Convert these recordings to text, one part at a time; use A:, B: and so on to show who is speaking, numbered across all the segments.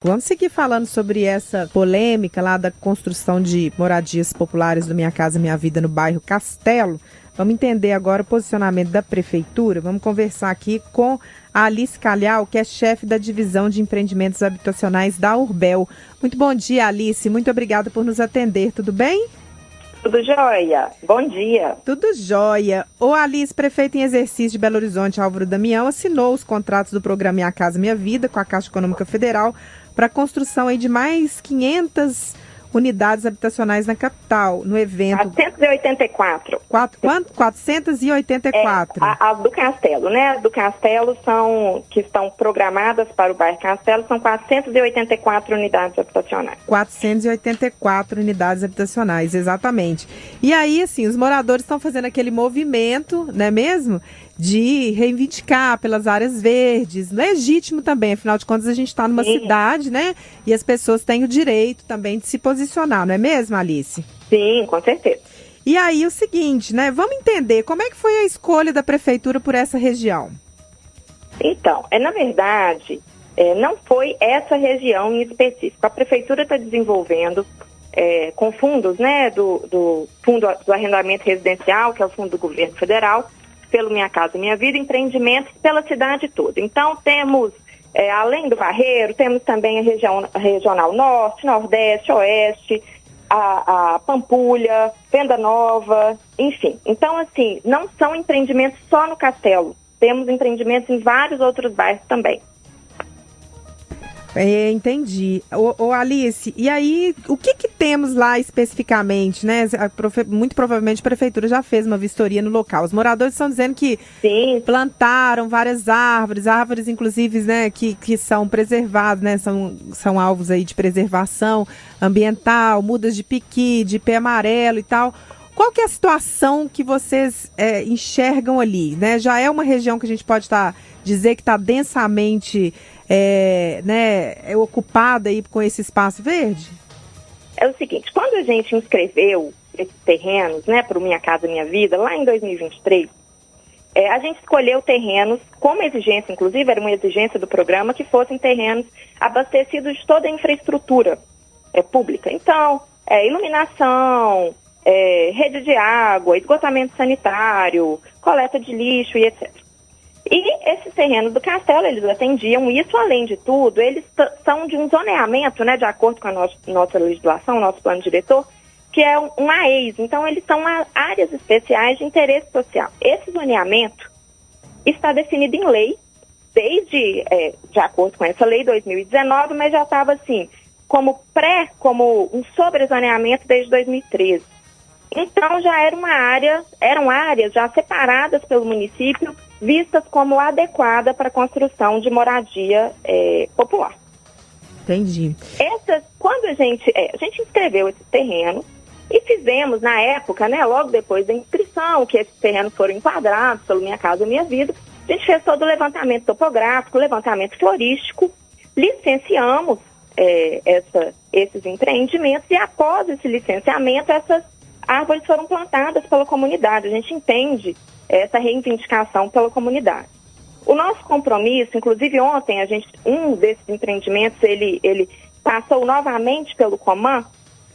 A: Vamos seguir falando sobre essa polêmica lá da construção de moradias populares do Minha Casa Minha Vida no bairro Castelo. Vamos entender agora o posicionamento da Prefeitura. Vamos conversar aqui com a Alice Calhau, que é chefe da Divisão de Empreendimentos Habitacionais da Urbel. Muito bom dia, Alice. Muito obrigada por nos atender. Tudo bem?
B: Tudo jóia. Bom dia.
A: Tudo jóia. O Alice, prefeito em exercício de Belo Horizonte, Álvaro Damião, assinou os contratos do programa Minha Casa Minha Vida com a Caixa Econômica Federal para a construção aí de mais 500 unidades habitacionais na capital, no evento...
B: 484.
A: Quanto? 484.
B: As do Castelo, né? As do Castelo que estão programadas para o bairro Castelo, são 484 unidades habitacionais.
A: 484 unidades habitacionais, exatamente. E aí, assim, os moradores estão fazendo aquele movimento, não é mesmo? De reivindicar pelas áreas verdes, legítimo também, afinal de contas a gente está numa cidade, né? E as pessoas têm o direito também de se posicionar, não é mesmo, Alice?
B: Sim, com certeza.
A: E aí o seguinte, né? Vamos entender como é que foi a escolha da prefeitura por essa região.
B: Então, na verdade, não foi essa região em específico. A prefeitura está desenvolvendo com fundos, né, do Fundo do Arrendamento Residencial, que é o fundo do governo federal, pelo Minha Casa Minha Vida, empreendimentos pela cidade toda. Então, temos, além do Barreiro, temos também a Regional Norte, Nordeste, Oeste, a Pampulha, Venda Nova, enfim. Então, assim, não são empreendimentos só no Castelo. Temos empreendimentos em vários outros bairros também.
A: Entendi. Ô Alice, e aí, o que temos lá especificamente, né? Muito provavelmente a prefeitura já fez uma vistoria no local. Os moradores estão dizendo que plantaram várias árvores inclusive, né, que são preservadas, né? São alvos aí de preservação ambiental, mudas de piqui, de pé amarelo e tal. Qual que é a situação que vocês enxergam ali, né? Já é uma região que a gente pode dizer que está densamente ocupada aí com esse espaço verde?
B: É o seguinte, quando a gente inscreveu esses terrenos, né, para o Minha Casa Minha Vida, lá em 2023, a gente escolheu terrenos como exigência, inclusive era uma exigência do programa, que fossem terrenos abastecidos de toda a infraestrutura pública. Então, iluminação, rede de água, esgotamento sanitário, coleta de lixo e etc. E esses terrenos do Castelo, eles atendiam isso, além de tudo, eles são de um zoneamento, né, de acordo com a nossa legislação, nosso plano diretor, que é um AEIS. Então, eles são áreas especiais de interesse social. Esse zoneamento está definido em lei, desde, de acordo com essa lei 2019, mas já estava assim, como um sobrezoneamento desde 2013. Então, já eram áreas já separadas pelo município, vistas como adequada para a construção de moradia popular.
A: Entendi.
B: Quando a gente inscreveu esse terreno e fizemos, na época, né, logo depois da inscrição, que esses terrenos foram enquadrados pelo Minha Casa Minha Vida, a gente fez todo o levantamento topográfico, levantamento florístico, licenciamos esses empreendimentos e após esse licenciamento, essas árvores foram plantadas pela comunidade. A gente entende essa reivindicação pela comunidade. O nosso compromisso, inclusive ontem, um desses empreendimentos, ele passou novamente pelo Coman,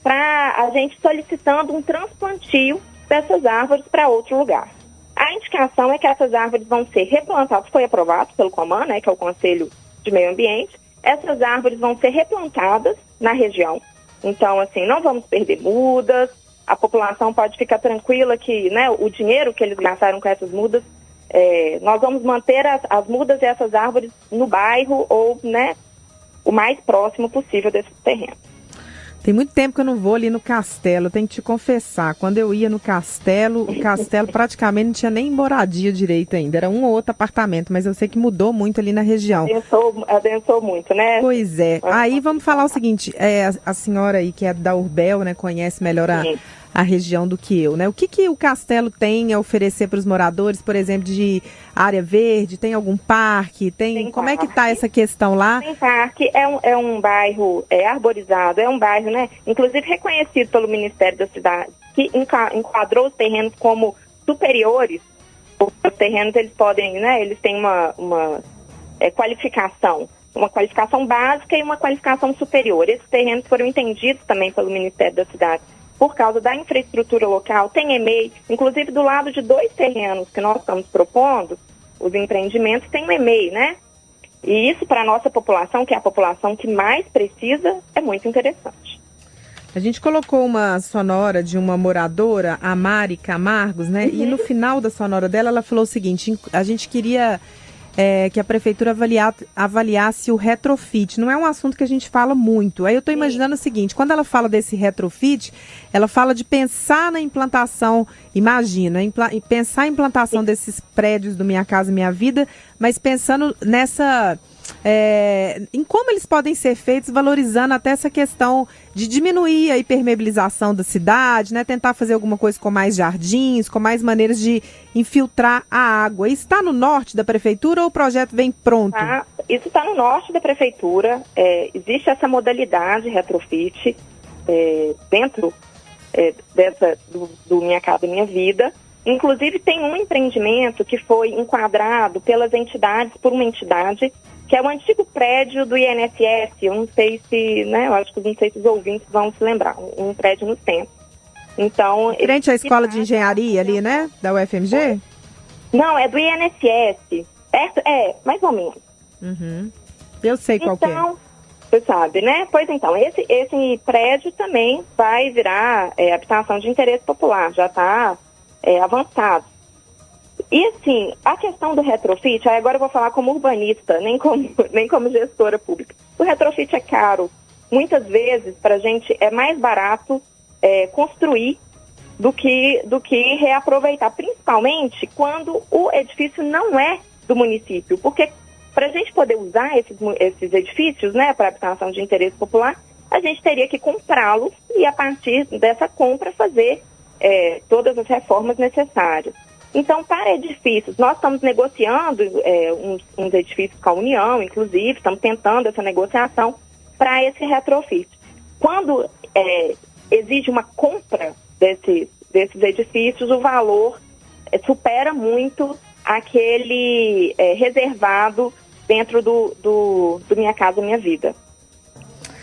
B: para a gente solicitando um transplantio dessas árvores para outro lugar. A indicação é que essas árvores vão ser replantadas, foi aprovado pelo Coman, né, que é o Conselho de Meio Ambiente, essas árvores vão ser replantadas na região. Então, assim, não vamos perder mudas, a população pode ficar tranquila que, né, o dinheiro que eles gastaram com essas mudas, nós vamos manter as mudas e essas árvores no bairro ou, né, o mais próximo possível desses terrenos.
A: Tem muito tempo que eu não vou ali no Castelo, eu tenho que te confessar. Quando eu ia no Castelo, o Castelo praticamente não tinha nem moradia direito ainda. Era um ou outro apartamento, mas eu sei que mudou muito ali na região.
B: Adensou muito, né?
A: Pois é. Aí vamos falar o seguinte, a senhora aí que é da Urbel, né, conhece melhor a região do que eu, né? O que o Castelo tem a oferecer para os moradores, por exemplo, de área verde? Tem algum parque? Tem como parque. É que está essa questão lá?
B: Tem parque, é um bairro arborizado, é um bairro, né, inclusive reconhecido pelo Ministério da Cidade, que enquadrou os terrenos como superiores. Os terrenos, eles podem, né, eles têm uma qualificação uma qualificação básica e uma qualificação superior. Esses terrenos foram entendidos também pelo Ministério da Cidade por causa da infraestrutura local. Tem EMEI, inclusive do lado de 2 terrenos que nós estamos propondo, os empreendimentos, tem um EMEI, né? E isso para a nossa população, que é a população que mais precisa, é muito interessante.
A: A gente colocou uma sonora de uma moradora, a Mari Camargos, né? E no final da sonora dela, ela falou o seguinte: a gente queria que a prefeitura avaliasse o retrofit. Não é um assunto que a gente fala muito. Aí eu estou imaginando o seguinte: quando ela fala desse retrofit, ela fala de pensar na implantação, pensar a implantação desses prédios do Minha Casa Minha Vida, mas pensando em como eles podem ser feitos, valorizando até essa questão de diminuir a impermeabilização da cidade, né? Tentar fazer alguma coisa com mais jardins, com mais maneiras de infiltrar a água. Isso está no norte da prefeitura ou o projeto vem pronto?
B: Isso está no norte da prefeitura. Existe essa modalidade retrofit dentro do Minha Casa Minha Vida. Inclusive tem um empreendimento que foi enquadrado por uma entidade, que é o antigo prédio do INSS. Eu não sei se, né, eu acho que não sei se os ouvintes vão se lembrar, um prédio no centro. Então,
A: frente à escola de engenharia ali, né, da UFMG?
B: Não, é do INSS, mais ou menos.
A: Uhum. Eu sei qual que é.
B: Então, você sabe, né? Pois então, esse prédio também vai virar habitação de interesse popular, já está avançado. E assim, a questão do retrofit, agora eu vou falar como urbanista, nem como gestora pública. O retrofit é caro. Muitas vezes, para a gente, é mais barato construir do que reaproveitar, principalmente quando o edifício não é do município. Porque para a gente poder usar esses edifícios, né, para habitação de interesse popular, a gente teria que comprá-los e, a partir dessa compra, fazer todas as reformas necessárias. Então, para edifícios, nós estamos negociando uns edifícios com a União, inclusive, estamos tentando essa negociação para esse retrofit. Quando exige uma compra desses edifícios, o valor supera muito aquele reservado dentro do Minha Casa Minha Vida,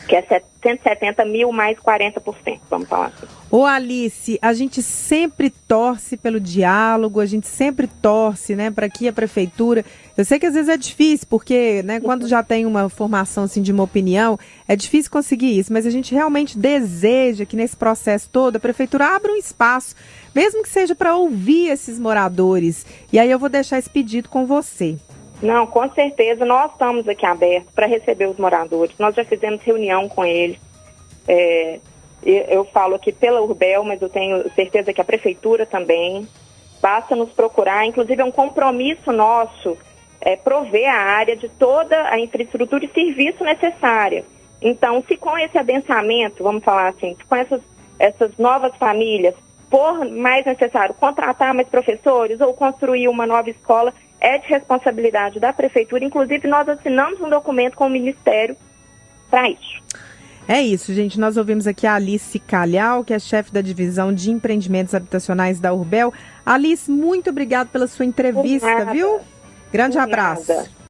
B: que é 170 mil mais 40%, vamos falar assim.
A: Ô Alice, a gente sempre torce pelo diálogo, a gente sempre torce, né, para que a prefeitura... Eu sei que às vezes é difícil, porque, né, quando já tem uma formação, assim, de uma opinião, é difícil conseguir isso, mas a gente realmente deseja que nesse processo todo a prefeitura abra um espaço, mesmo que seja para ouvir esses moradores. E aí eu vou deixar esse pedido com você.
B: Não, com certeza, nós estamos aqui abertos para receber os moradores, nós já fizemos reunião com eles. Eu falo aqui pela Urbel, mas eu tenho certeza que a prefeitura também. Basta nos procurar, inclusive é um compromisso nosso prover a área de toda a infraestrutura e serviço necessária. Então, se com esse adensamento, vamos falar assim, com essas novas famílias, for mais necessário contratar mais professores ou construir uma nova escola, é de responsabilidade da prefeitura. Inclusive, nós assinamos um documento com o Ministério para isso.
A: É isso, gente. Nós ouvimos aqui a Alice Calhau, que é chefe da divisão de empreendimentos habitacionais da Urbel. Alice, muito obrigada pela sua entrevista, viu? Grande abraço.